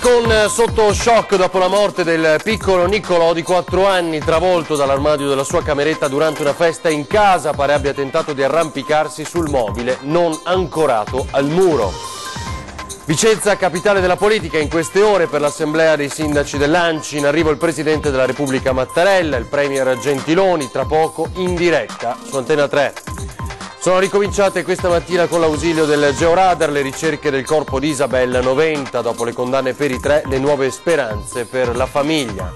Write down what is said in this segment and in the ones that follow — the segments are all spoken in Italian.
Marcon sotto shock dopo la morte del piccolo Nicolò di 4 anni, travolto dall'armadio della sua cameretta durante una festa in casa. Pare abbia tentato di arrampicarsi sul mobile non ancorato al muro. Vicenza, capitale della politica, in queste ore per l'assemblea dei sindaci dell'ANCI. In arrivo il Presidente della Repubblica Mattarella, il Premier Gentiloni, tra poco in diretta su Antena 3. Sono ricominciate questa mattina con l'ausilio del Georadar le ricerche del corpo di Isabella, 90, dopo le condanne per i 3, le nuove speranze per la famiglia.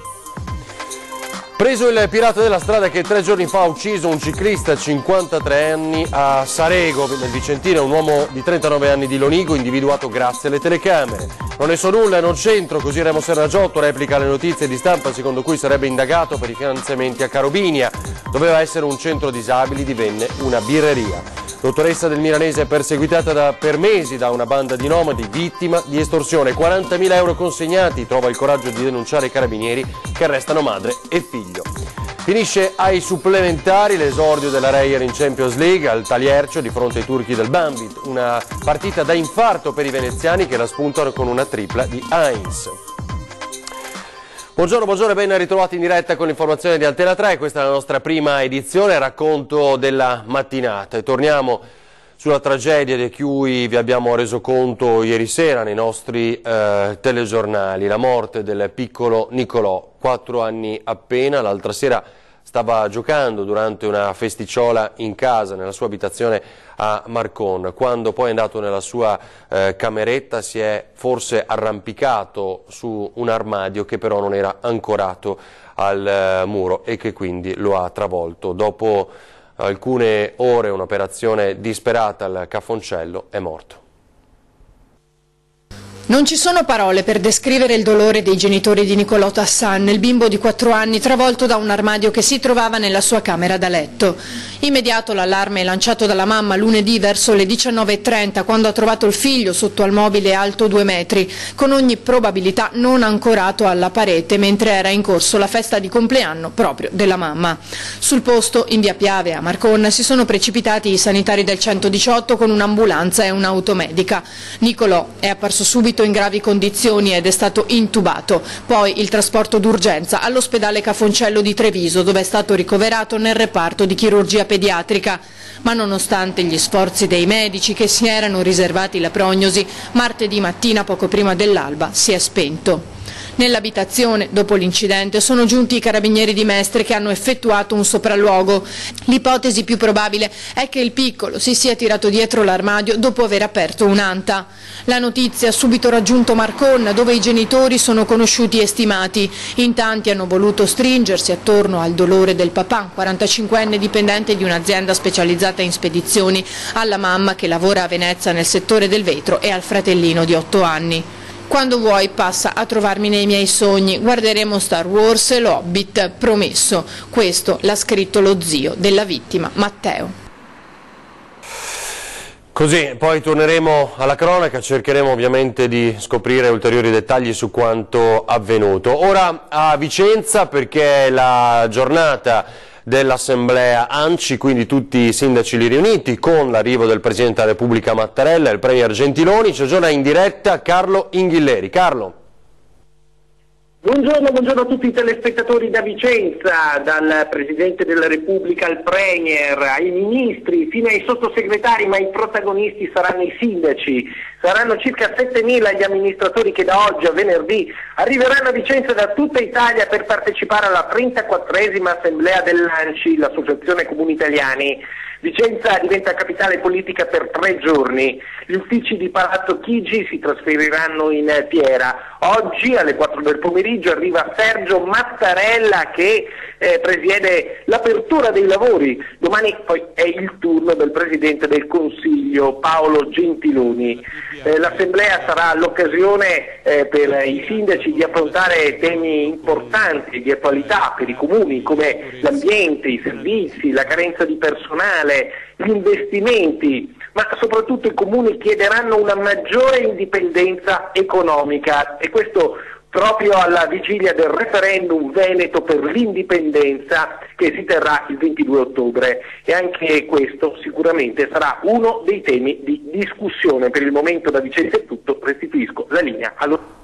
Preso il pirata della strada che 3 giorni fa ha ucciso un ciclista, 53 anni, a Sarego, nel Vicentino, un uomo di 39 anni di Lonigo, individuato grazie alle telecamere. Non ne so nulla, non c'entro, così Remo Serraggiotto replica le notizie di stampa secondo cui sarebbe indagato per i finanziamenti a Carobinia. Doveva essere un centro disabili, divenne una birreria. Dottoressa del Milanese perseguitata per mesi da una banda di nomadi, vittima di estorsione. 40.000 euro consegnati, trova il coraggio di denunciare i carabinieri che arrestano madre e figlio. Finisce ai supplementari l'esordio della Reyer in Champions League al Taliercio di fronte ai turchi del Banvit. Una partita da infarto per i veneziani che la spuntano con una tripla di Heinz. Buongiorno, buongiorno e ben ritrovati in diretta con l'informazione di Antena 3, questa è la nostra prima edizione, racconto della mattinata e torniamo sulla tragedia di cui vi abbiamo reso conto ieri sera nei nostri telegiornali, la morte del piccolo Nicolò, 4 anni appena. L'altra sera stava giocando durante una festicciola in casa, nella sua abitazione a Marcon. Quando poi è andato nella sua cameretta si è forse arrampicato su un armadio che però non era ancorato al muro e che quindi lo ha travolto. Dopo alcune ore, un'operazione disperata al Cafoncello, è morto. Non ci sono parole per descrivere il dolore dei genitori di Nicolò Tassan, il bimbo di 4 anni travolto da un armadio che si trovava nella sua camera da letto. Immediato l'allarme è lanciato dalla mamma lunedì verso le 19:30 quando ha trovato il figlio sotto al mobile alto 2 metri, con ogni probabilità non ancorato alla parete mentre era in corso la festa di compleanno proprio della mamma. Sul posto, in via Piave a Marcon, si sono precipitati i sanitari del 118 con un'ambulanza e un'automedica. Nicolò è apparso subito in gravi condizioni ed è stato intubato, poi il trasporto d'urgenza all'ospedale Cafoncello di Treviso dove è stato ricoverato nel reparto di chirurgia pediatrica, ma nonostante gli sforzi dei medici che si erano riservati la prognosi, martedì mattina poco prima dell'alba si è spento. Nell'abitazione, dopo l'incidente, sono giunti i carabinieri di Mestre che hanno effettuato un sopralluogo. L'ipotesi più probabile è che il piccolo si sia tirato dietro l'armadio dopo aver aperto un'anta. La notizia ha subito raggiunto Marcon, dove i genitori sono conosciuti e stimati. In tanti hanno voluto stringersi attorno al dolore del papà, 45enne dipendente di un'azienda specializzata in spedizioni, alla mamma che lavora a Venezia nel settore del vetro e al fratellino di 8 anni. Quando vuoi passa a trovarmi nei miei sogni, guarderemo Star Wars e l'Hobbit, promesso. Questo l'ha scritto lo zio della vittima, Matteo. Così, poi torneremo alla cronaca, cercheremo ovviamente di scoprire ulteriori dettagli su quanto avvenuto. Ora a Vicenza, perché la giornata dell'assemblea ANCI, quindi tutti i sindaci lì riuniti, con l'arrivo del Presidente della Repubblica Mattarella e il Premier Gentiloni. Ci aggiorna in diretta Carlo Inghilleri. Carlo. Buongiorno, buongiorno a tutti i telespettatori da Vicenza, dal Presidente della Repubblica al Premier, ai ministri, fino ai sottosegretari, ma i protagonisti saranno i sindaci. Saranno circa 7.000 gli amministratori che da oggi a venerdì arriveranno a Vicenza da tutta Italia per partecipare alla 34esima assemblea dell'ANCI, l'Associazione Comuni Italiani. Vicenza diventa capitale politica per 3 giorni. Gli uffici di Palazzo Chigi si trasferiranno in Piera. Oggi alle 4 del pomeriggio arriva Sergio Mattarella che presiede l'apertura dei lavori. Domani poi è il turno del Presidente del Consiglio Paolo Gentiloni. L'assemblea sarà l'occasione per i sindaci di affrontare temi importanti di attualità per i comuni come l'ambiente, i servizi, la carenza di personale, gli investimenti, ma soprattutto i comuni chiederanno una maggiore indipendenza economica e questo proprio alla vigilia del referendum veneto per l'indipendenza che si terrà il 22 ottobre e anche questo sicuramente sarà uno dei temi di discussione. Per il momento da Vicenza è tutto, restituisco la linea allo...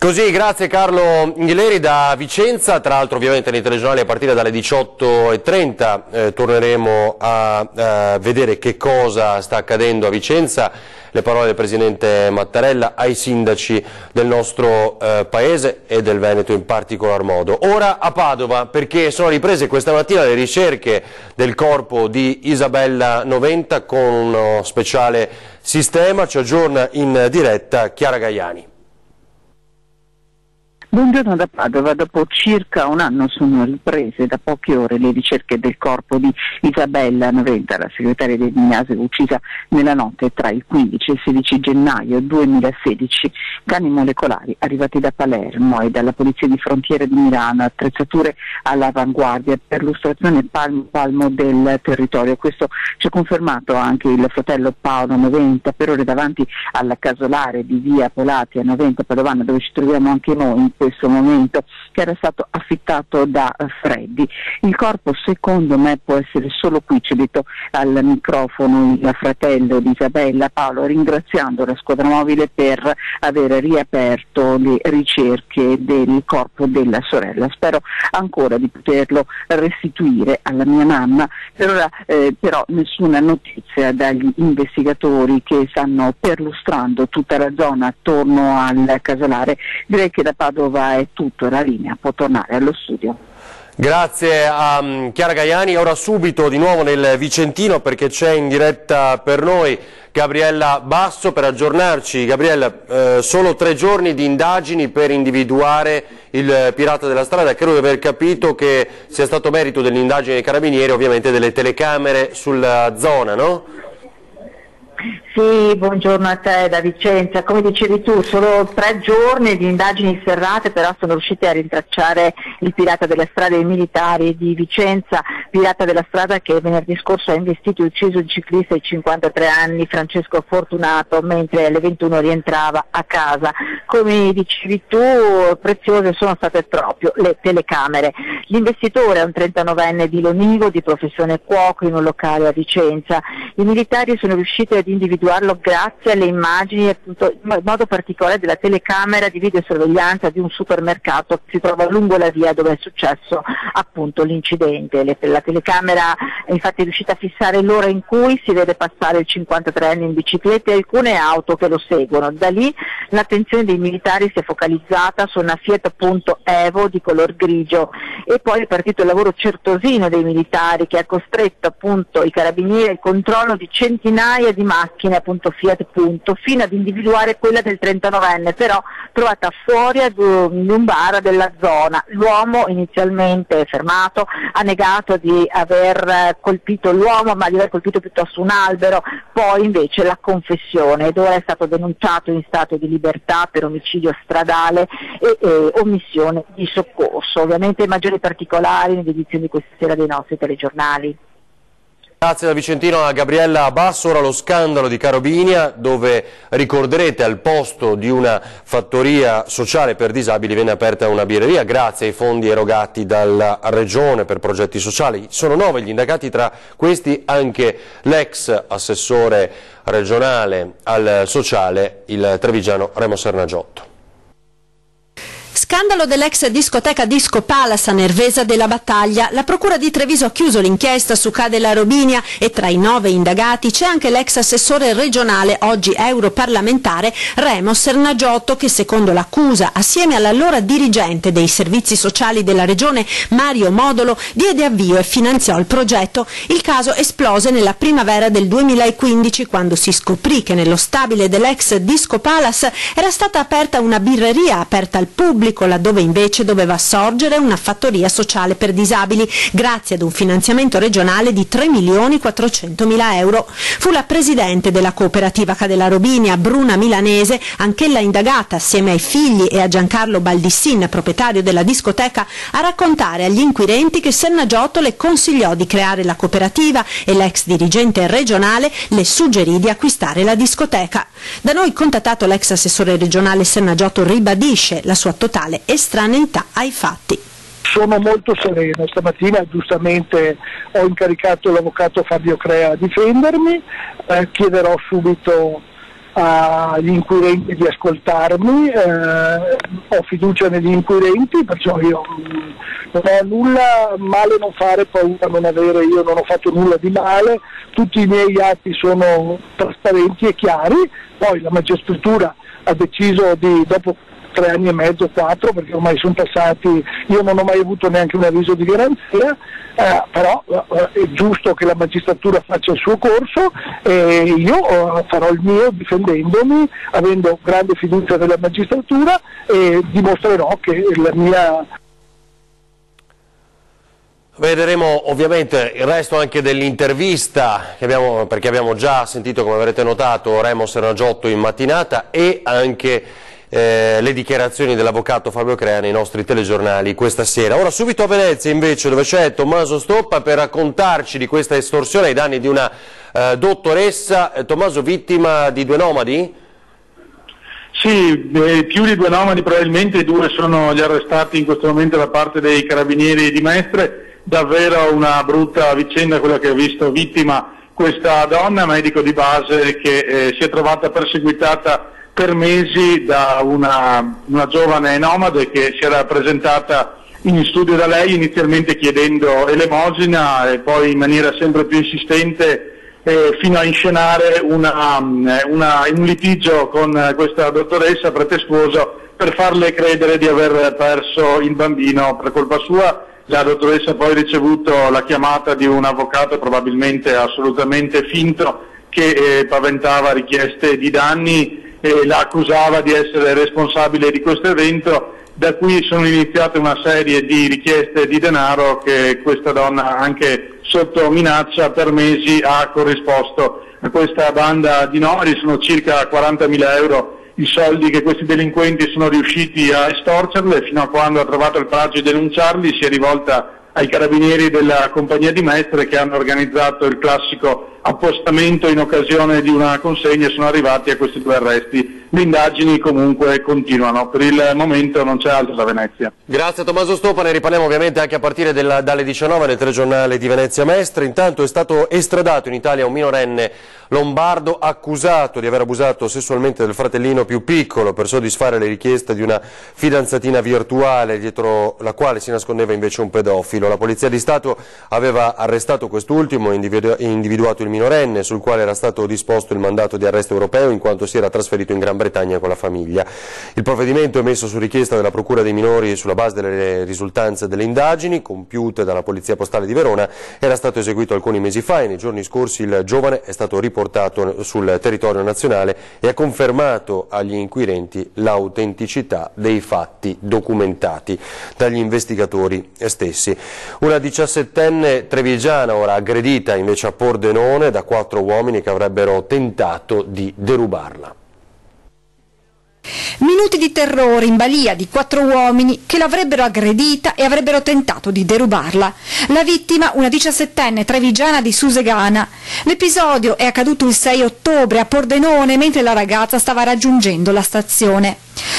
Così, grazie Carlo Inghileri da Vicenza. Tra l'altro ovviamente nei telegiornali a partire dalle 18:30 torneremo a vedere che cosa sta accadendo a Vicenza. Le parole del Presidente Mattarella ai sindaci del nostro Paese e del Veneto in particolar modo. Ora a Padova, perché sono riprese questa mattina le ricerche del corpo di Isabella Noventa con uno speciale sistema. Ci aggiorna in diretta Chiara Gaiani. Buongiorno da Padova. Dopo circa un anno sono riprese da poche ore le ricerche del corpo di Isabella Noventa, la segretaria del Minase uccisa nella notte tra il 15 e il 16 gennaio 2016. Cani molecolari arrivati da Palermo e dalla Polizia di Frontiera di Milano, attrezzature all'avanguardia per l'illustrazione palmo del territorio. Questo ci ha confermato anche il fratello Paolo Noventa, per ore davanti alla casolare di via Polati a Noventa Padovana, dove ci troviamo anche noi in questo momento, che era stato affittato da Freddi. Il corpo secondo me può essere solo qui, ci ha detto al microfono il fratello di Isabella, Paolo, ringraziando la squadra mobile per aver riaperto le ricerche del corpo della sorella. Spero ancora di poterlo restituire alla mia mamma. Per ora però nessuna notizia dagli investigatori che stanno perlustrando tutta la zona attorno al casolare. Direi che da Padova è tutto, la linea può tornare allo studio. Grazie a Chiara Gaiani. Ora subito di nuovo nel Vicentino, perché c'è in diretta per noi Gabriella Basso per aggiornarci. Gabriella, solo 3 giorni di indagini per individuare il pirata della strada. Credo di aver capito che sia stato merito dell'indagine dei carabinieri, ovviamente delle telecamere sulla zona, no? Sì, buongiorno a te da Vicenza. Come dicevi tu, solo 3 giorni di indagini serrate, però sono riusciti a rintracciare il pirata della strada dei militari di Vicenza, pirata della strada che venerdì scorso ha investito e ucciso il ciclista di 53 anni Francesco Fortunato mentre alle 21 rientrava a casa. Come dicevi tu, preziose sono state proprio le telecamere. L'investitore è un 39enne di Lonigo, di professione cuoco, in un locale a Vicenza. I militari sono riusciti ad individuarlo grazie alle immagini, appunto, in modo particolare della telecamera di videosorveglianza di un supermercato che si trova lungo la via dove è successo appunto l'incidente. La telecamera è infatti riuscita a fissare l'ora in cui si vede passare il 53enne in bicicletta e alcune auto che lo seguono. Da lì l'attenzione dei militari si è focalizzata su una Fiat Punto Evo di color grigio e poi è partito il lavoro certosino dei militari che ha costretto appunto i carabinieri al controllo di centinaia di macchine appunto Fiat Punto fino ad individuare quella del 39enne, però trovata fuori di un bar della zona. L'uomo inizialmente fermato ha negato di aver colpito l'uomo, ma di aver colpito piuttosto un albero, poi invece la confessione, ed ora è stato denunciato in stato di libertà per omicidio stradale e omissione di soccorso. Ovviamente maggiori particolari nell'edizione di questa sera dei nostri telegiornali. Grazie da Vicentino a Gabriella Basso. Ora lo scandalo di Carobinia, dove ricorderete al posto di una fattoria sociale per disabili viene aperta una birreria grazie ai fondi erogati dalla Regione per progetti sociali. Sono 9 gli indagati, tra questi anche l'ex assessore regionale al sociale, il trevigiano Remo Sernagiotto. Scandalo dell'ex discoteca Disco Palace a Nervesa della Battaglia. La procura di Treviso ha chiuso l'inchiesta su Cade la Robinia e tra i 9 indagati c'è anche l'ex assessore regionale, oggi europarlamentare, Remo Sernagiotto, che secondo l'accusa, assieme all'allora dirigente dei servizi sociali della regione Mario Modolo, diede avvio e finanziò il progetto. Il caso esplose nella primavera del 2015 quando si scoprì che nello stabile dell'ex Disco Palace era stata aperta una birreria aperta al pubblico, laddove invece doveva sorgere una fattoria sociale per disabili, grazie ad un finanziamento regionale di 3.400.000 euro. Fu la presidente della cooperativa Cade la Robinia, Bruna Milanese, anch'ella indagata assieme ai figli e a Giancarlo Baldissin, proprietario della discoteca, a raccontare agli inquirenti che Sernagiotto le consigliò di creare la cooperativa e l'ex dirigente regionale le suggerì di acquistare la discoteca. Da noi contattato l'ex assessore regionale Sernagiotto ribadisce la sua totale estraneità ai fatti. Sono molto sereno, stamattina giustamente ho incaricato l'avvocato Fabio Crea a difendermi, chiederò subito agli inquirenti di ascoltarmi, ho fiducia negli inquirenti, perciò io non ho nulla, male non fare, paura non avere, io non ho fatto nulla di male, tutti i miei atti sono trasparenti e chiari, poi la magistratura ha deciso dopo 3 anni e mezzo, 4, perché ormai sono passati, io non ho mai avuto neanche un avviso di garanzia, però è giusto che la magistratura faccia il suo corso e io farò il mio difendendomi, avendo grande fiducia nella magistratura, e dimostrerò che la mia... Vedremo ovviamente il resto anche dell'intervista, perché abbiamo già sentito, come avrete notato, Remo Serragiotto in mattinata, e anche le dichiarazioni dell'avvocato Fabio Crea nei nostri telegiornali questa sera. Ora subito a Venezia invece, dove c'è Tommaso Stoppa per raccontarci di questa estorsione ai danni di una dottoressa. Tommaso, vittima di 2 nomadi? Sì, più di 2 nomadi, probabilmente 2 sono gli arrestati in questo momento da parte dei carabinieri di Mestre. Davvero una brutta vicenda quella che ha visto vittima questa donna, medico di base, che si è trovata perseguitata per mesi da una giovane nomade che si era presentata in studio da lei, inizialmente chiedendo elemosina e poi in maniera sempre più insistente fino a inscenare un litigio con questa dottoressa pretestuoso per farle credere di aver perso il bambino per colpa sua. La dottoressa ha poi ricevuto la chiamata di un avvocato, probabilmente assolutamente finto, che paventava richieste di danni e la accusava di essere responsabile di questo evento, da cui sono iniziate una serie di richieste di denaro che questa donna, anche sotto minaccia, per mesi ha corrisposto a questa banda di nomadi. Sono circa 40.000 euro i soldi che questi delinquenti sono riusciti a estorcerle, fino a quando ha trovato il coraggio di denunciarli si è rivolta ai carabinieri della compagnia di Mestre, che hanno organizzato il classico appostamento in occasione di una consegna e sono arrivati a questi 2 arresti. Le indagini comunque continuano, per il momento non c'è altro da Venezia. Grazie a Tommaso Stoppa, ne riparliamo ovviamente anche a partire dalle 19 nel telegiornale di Venezia Mestre. Intanto è stato estradato in Italia un minorenne lombardo accusato di aver abusato sessualmente del fratellino più piccolo per soddisfare le richieste di una fidanzatina virtuale, dietro la quale si nascondeva invece un pedofilo. La Polizia di Stato aveva arrestato quest'ultimo e individuato il minorenne, sul quale era stato disposto il mandato di arresto europeo in quanto si era trasferito in Gran Bretagna con la famiglia. Il provvedimento, emesso su richiesta della Procura dei minori sulla base delle risultanze delle indagini compiute dalla Polizia Postale di Verona, era stato eseguito alcuni mesi fa e nei giorni scorsi il giovane è stato riportato sul territorio nazionale e ha confermato agli inquirenti l'autenticità dei fatti documentati dagli investigatori stessi. Una 17enne trevigiana ora aggredita invece a Pordenone da 4 uomini che avrebbero tentato di derubarla. Minuti di terrore in balia di 4 uomini che l'avrebbero aggredita e avrebbero tentato di derubarla. La vittima, una 17enne trevigiana di Susegana. L'episodio è accaduto il 6 ottobre a Pordenone mentre la ragazza stava raggiungendo la stazione.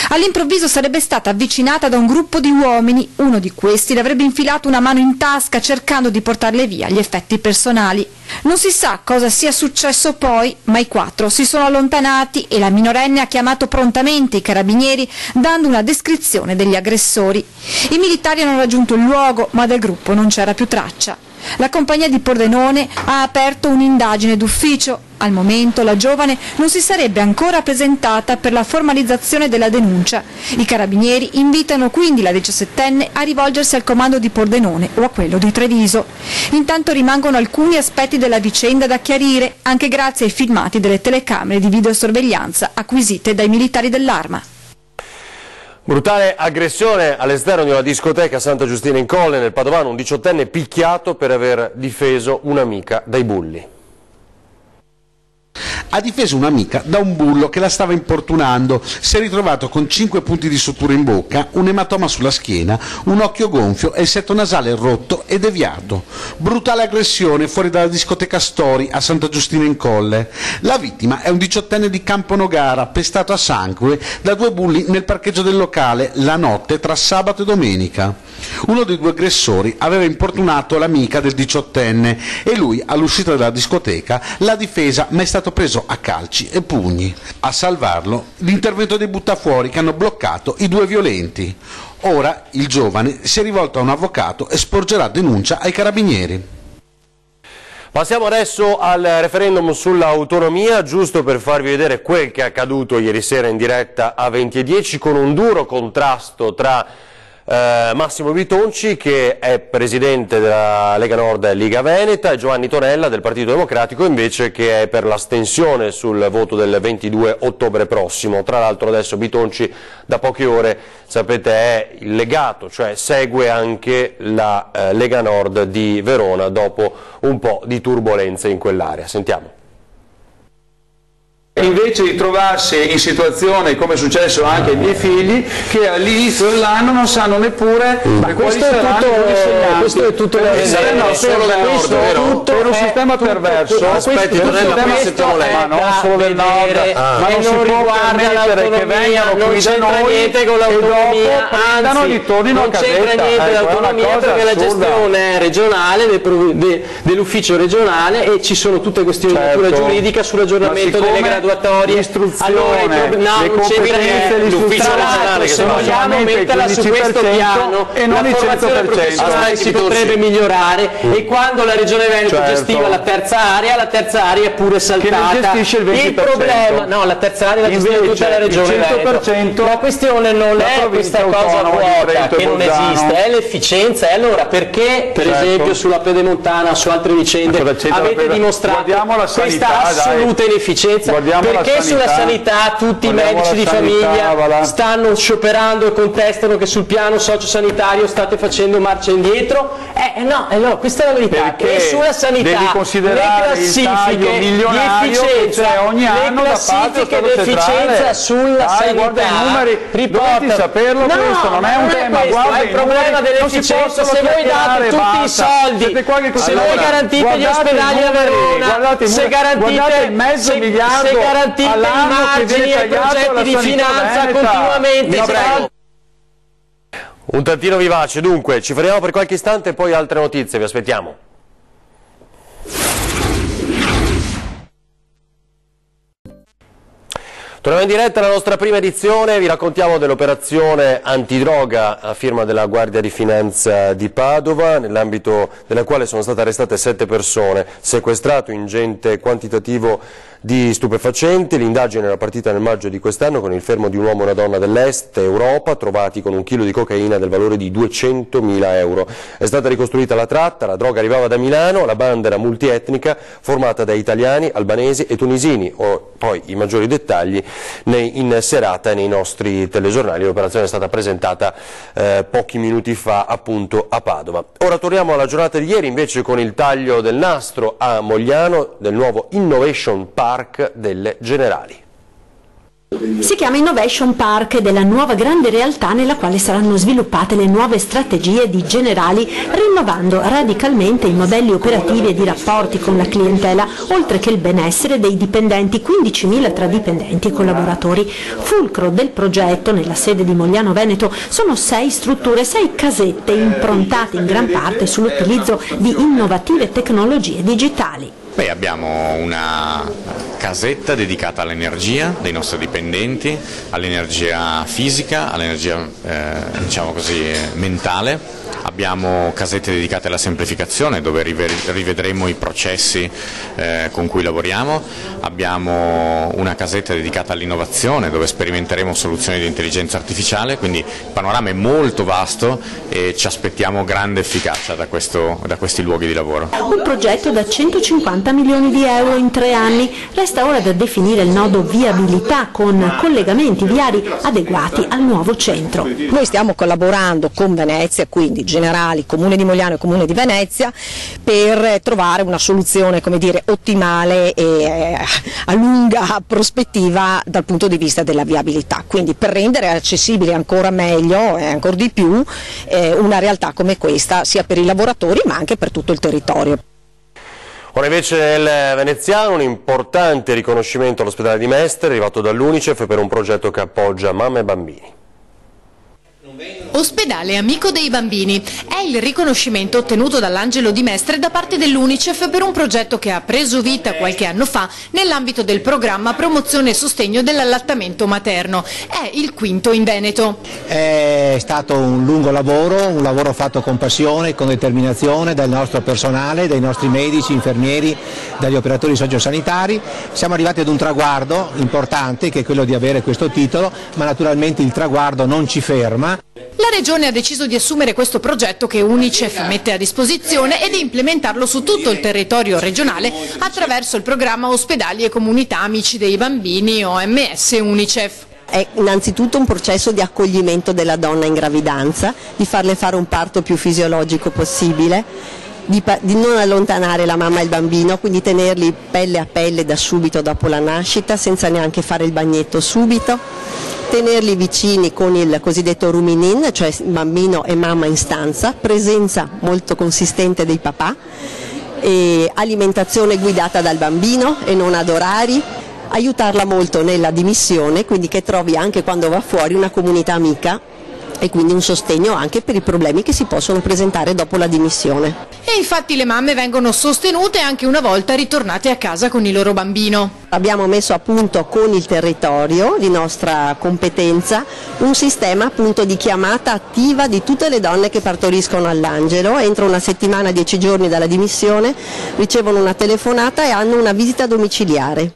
All'improvviso sarebbe stata avvicinata da un gruppo di uomini, uno di questi le avrebbe infilato una mano in tasca cercando di portarle via gli effetti personali. Non si sa cosa sia successo poi, ma i 4 si sono allontanati e la minorenne ha chiamato prontamente i carabinieri dando una descrizione degli aggressori. I militari hanno raggiunto il luogo, ma del gruppo non c'era più traccia. La compagnia di Pordenone ha aperto un'indagine d'ufficio. Al momento la giovane non si sarebbe ancora presentata per la formalizzazione della denuncia. I carabinieri invitano quindi la 17enne a rivolgersi al comando di Pordenone o a quello di Treviso. Intanto rimangono alcuni aspetti della vicenda da chiarire, anche grazie ai filmati delle telecamere di videosorveglianza acquisite dai militari dell'Arma. Brutale aggressione all'esterno di una discoteca a Santa Giustina in Colle, nel Padovano, un 18enne picchiato per aver difeso un'amica dai bulli. Ha difeso un'amica da un bullo che la stava importunando, si è ritrovato con 5 punti di sutura in bocca, un ematoma sulla schiena, un occhio gonfio e il setto nasale rotto e deviato. Brutale aggressione fuori dalla discoteca Stori a Santa Giustina in Colle. La vittima è un 18enne di Camponogara, pestato a sangue da 2 bulli nel parcheggio del locale la notte tra sabato e domenica. Uno dei due aggressori aveva importunato l'amica del 18enne e lui, all'uscita dalla discoteca, l'ha difesa ma è stato preso a calci e pugni. A salvarlo l'intervento dei buttafuori che hanno bloccato i due violenti. Ora il giovane si è rivolto a un avvocato e sporgerà denuncia ai carabinieri. Passiamo adesso al referendum sull'autonomia, giusto per farvi vedere quel che è accaduto ieri sera in diretta a 20:10 con un duro contrasto tra Massimo Bitonci, che è presidente della Lega Nord e Liga Veneta, e Giovanni Tonella del Partito Democratico invece, che è per l'astensione sul voto del 22 ottobre prossimo. Tra l'altro adesso Bitonci da poche ore, sapete, è il legato, cioè segue anche la Lega Nord di Verona dopo un po' di turbolenze in quell'area. Sentiamo. Invece di trovarsi in situazione, come è successo anche ai miei figli, che all'inizio dell'anno non sanno neppure quali saranno gli insegnanti. Questo è tutto per un sistema perverso, ma non solo del nord, ma non si può permettere che vengano qui da noi e dopo prendano e ritornino a casetta. Non c'entra niente l'autonomia, perché la gestione è regionale, dell'ufficio regionale, e ci sono tutte questioni di natura giuridica sull'aggiornamento delle graduatorie. L'istruzione, le competenze, l'ufficio regionale, se vogliamo metterla su questo piano, e non il 100%. Si potrebbe migliorare, e quando la Regione Veneto gestiva la terza area è pure saltata. Che ne gestisce il 20%. Il problema, no, la terza area la gestisce tutta la Regione Veneto. La questione non è questa cosa vuota che non esiste, è l'efficienza. E allora perché, per esempio, sulla Pedemontana, su altre vicende, avete dimostrato questa assoluta inefficienza? Perché sulla sanità tutti i medici di famiglia stanno scioperando e contestano che sul piano sociosanitario state facendo marcia indietro? No, questa è la verità. Perché e sulla sanità devi considerare il taglio milionario che c'è ogni anno da parte dello Stato centrale. Sulla sanità, guarda i numeri, dovete saperlo, questo non è un tema, guarda è il problema dell'efficienza. Se voi date tutti i soldi, se voi garantite gli ospedali a Verona, se garantite mezzo miliardo immagini e progetti di finanza continuamente. Un tantino vivace, dunque ci fermiamo per qualche istante e poi altre notizie, vi aspettiamo. Torniamo in diretta alla nostra prima edizione, vi raccontiamo dell'operazione antidroga a firma della Guardia di Finanza di Padova, nell'ambito della quale sono state arrestate 7 persone, sequestrato ingente quantitativo di stupefacenti. L'indagine era partita nel maggio di quest'anno con il fermo di un uomo e una donna dell'est Europa, trovati con 1 chilo di cocaina del valore di 200.000 euro. È stata ricostruita la tratta, la droga arrivava da Milano, la banda era multietnica, formata da italiani, albanesi e tunisini. Poi i maggiori dettagli in serata nei nostri telegiornali. L'operazione è stata presentata pochi minuti fa appunto a Padova. Ora torniamo alla giornata di ieri invece con il taglio del nastro a Mogliano del nuovo Innovation Park delle Generali. Si chiama Innovation Park ed è la nuova grande realtà nella quale saranno sviluppate le nuove strategie di Generali, rinnovando radicalmente i modelli operativi e di rapporti con la clientela, oltre che il benessere dei dipendenti, 15.000 tra dipendenti e collaboratori. Fulcro del progetto, nella sede di Mogliano Veneto, sono 6 strutture, 6 casette improntate in gran parte sull'utilizzo di innovative tecnologie digitali. Abbiamo una casetta dedicata all'energia dei nostri dipendenti, all'energia fisica, all'energia diciamo così mentale. Abbiamo casette dedicate alla semplificazione, dove rivedremo i processi con cui lavoriamo. Abbiamo una casetta dedicata all'innovazione, dove sperimenteremo soluzioni di intelligenza artificiale, quindi il panorama è molto vasto e ci aspettiamo grande efficacia da questi luoghi di lavoro. Un progetto da 150 milioni di euro in 3 anni. Resta ora da definire il nodo viabilità, con collegamenti viari adeguati al nuovo centro. Noi stiamo collaborando con Venezia, quindi Generali, Comune di Mogliano e Comune di Venezia, per trovare una soluzione, come dire, ottimale e a lunga prospettiva dal punto di vista della viabilità, quindi per rendere accessibile ancora meglio e ancora di più una realtà come questa, sia per i lavoratori ma anche per tutto il territorio. Ora invece nel veneziano un importante riconoscimento all'ospedale di Mestre, arrivato dall'Unicef per un progetto che appoggia mamme e bambini. Ospedale amico dei bambini è il riconoscimento ottenuto dall'Angelo di Mestre da parte dell'Unicef per un progetto che ha preso vita qualche anno fa nell'ambito del programma Promozione e Sostegno dell'allattamento materno. È il quinto in Veneto. È stato un lungo lavoro, un lavoro fatto con passione, con determinazione dal nostro personale, dai nostri medici, infermieri, dagli operatori sociosanitari. Siamo arrivati ad un traguardo importante che è quello di avere questo titolo, ma naturalmente il traguardo non ci ferma. La Regione ha deciso di assumere questo progetto che Unicef mette a disposizione e di implementarlo su tutto il territorio regionale attraverso il programma Ospedali e Comunità Amici dei Bambini OMS Unicef. È innanzitutto un processo di accoglimento della donna in gravidanza, di farle fare un parto più fisiologico possibile, di non allontanare la mamma e il bambino, quindi tenerli pelle a pelle da subito dopo la nascita, senza neanche fare il bagnetto subito, tenerli vicini con il cosiddetto rooming in, cioè bambino e mamma in stanza, presenza molto consistente dei papà, e alimentazione guidata dal bambino e non ad orari, aiutarla molto nella dimissione, quindi che trovi anche quando va fuori una comunità amica e quindi un sostegno anche per i problemi che si possono presentare dopo la dimissione. E infatti le mamme vengono sostenute anche una volta ritornate a casa con il loro bambino. Abbiamo messo a punto con il territorio di nostra competenza un sistema appunto di chiamata attiva di tutte le donne che partoriscono all'Angelo. Entro una settimana, 10 giorni dalla dimissione, ricevono una telefonata e hanno una visita domiciliare.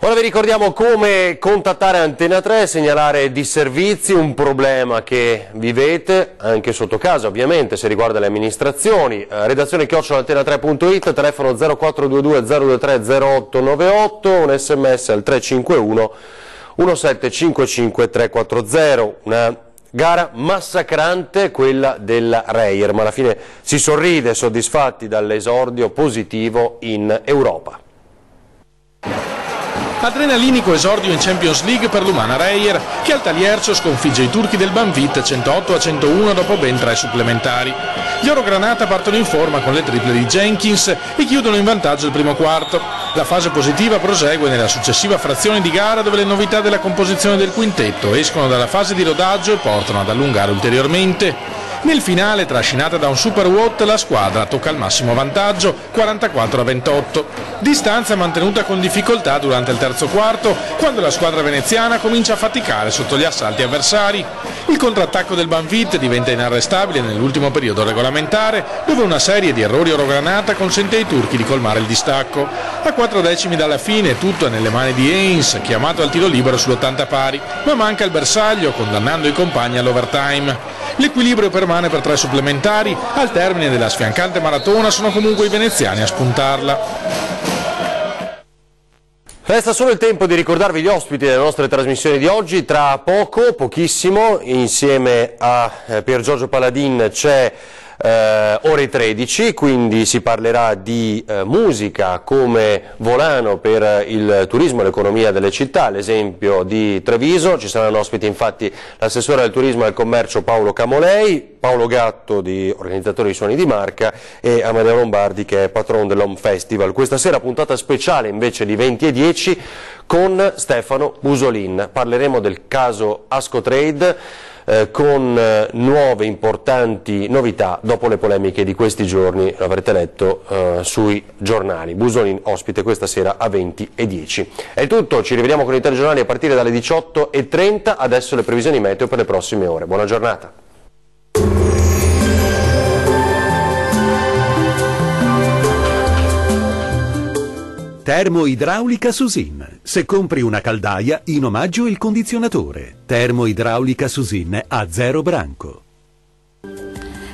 Ora vi ricordiamo come contattare Antena 3, segnalare disservizi, un problema che vivete anche sotto casa ovviamente se riguarda le amministrazioni. Redazione @antena3.it, telefono 0422 023 0898, un sms al 351 1755 340. Una gara massacrante quella della Reyer, ma alla fine si sorride soddisfatti dall'esordio positivo in Europa. Adrenalinico esordio in Champions League per l'Umana Reyer, che al Taliercio sconfigge i turchi del Banvit 108-101 dopo ben 3 supplementari. Gli orogranata partono in forma con le triple di Jenkins e chiudono in vantaggio il primo quarto. La fase positiva prosegue nella successiva frazione di gara, dove le novità della composizione del quintetto escono dalla fase di rodaggio e portano ad allungare ulteriormente. Nel finale, trascinata da un super watt, la squadra tocca il massimo vantaggio, 44-28. Distanza mantenuta con difficoltà durante il terzo quarto, quando la squadra veneziana comincia a faticare sotto gli assalti avversari. Il contrattacco del Banvit diventa inarrestabile nell'ultimo periodo regolamentare, dove una serie di errori orogranata consente ai turchi di colmare il distacco. A 4 decimi dalla fine tutto è nelle mani di Haynes, chiamato al tiro libero sull'80 pari, ma manca il bersaglio, condannando i compagni all'overtime. L'equilibrio permane per 3 supplementari, al termine della sfiancante maratona sono comunque i veneziani a spuntarla. Resta solo il tempo di ricordarvi gli ospiti delle nostre trasmissioni di oggi. Tra poco, pochissimo, insieme a Pier Giorgio Paladin c'è ore 13, quindi si parlerà di musica come volano per il turismo e l'economia delle città, l'esempio di Treviso. Ci saranno ospiti infatti l'assessore al turismo e al commercio Paolo Camolei, Paolo Gatto, organizzatore di Suoni di Marca, e Amedeo Lombardi, che è patron dell'Home Festival. Questa sera puntata speciale invece di 20:10 con Stefano Busolin. Parleremo del caso Ascotrade, con nuove importanti novità dopo le polemiche di questi giorni, l'avrete letto sui giornali. Busolin ospite questa sera a 20:10. È tutto, ci rivediamo con i telegiornali a partire dalle 18:30, adesso le previsioni meteo per le prossime ore. Buona giornata. Termoidraulica Susin. Se compri una caldaia, in omaggio il condizionatore. Termoidraulica Susin a 0 branco.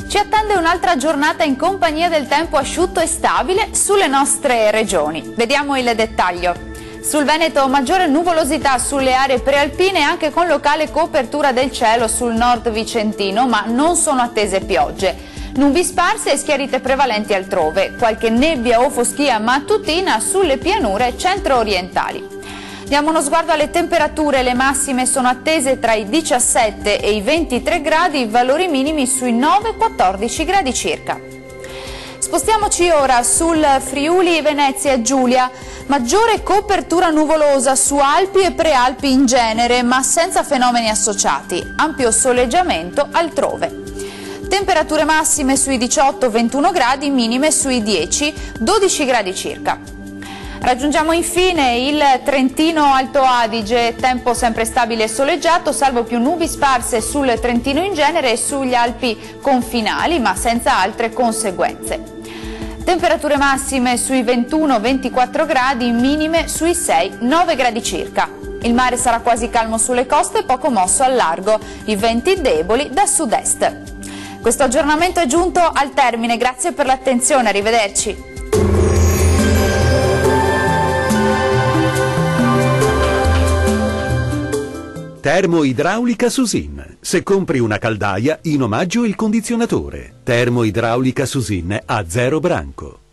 Ci attende un'altra giornata in compagnia del tempo asciutto e stabile sulle nostre regioni. Vediamo il dettaglio. Sul Veneto maggiore nuvolosità sulle aree prealpine, anche con locale copertura del cielo sul nord vicentino, ma non sono attese piogge. Nubi sparse e schiarite prevalenti altrove, qualche nebbia o foschia mattutina sulle pianure centro-orientali. Diamo uno sguardo alle temperature, le massime sono attese tra i 17 e i 23 gradi, valori minimi sui 9-14 gradi circa. Spostiamoci ora sul Friuli Venezia Giulia. Maggiore copertura nuvolosa su Alpi e Prealpi in genere, ma senza fenomeni associati. Ampio soleggiamento altrove. Temperature massime sui 18-21 gradi, minime sui 10-12 gradi circa. Raggiungiamo infine il Trentino Alto Adige, tempo sempre stabile e soleggiato, salvo più nubi sparse sul Trentino in genere e sugli Alpi confinali, ma senza altre conseguenze. Temperature massime sui 21-24 gradi, minime sui 6-9 gradi circa. Il mare sarà quasi calmo sulle coste e poco mosso al largo, i venti deboli da sud-est. Questo aggiornamento è giunto al termine, grazie per l'attenzione, arrivederci. Termoidraulica Susin. Se compri una caldaia, in omaggio il condizionatore. Termoidraulica Susin a 0 branco.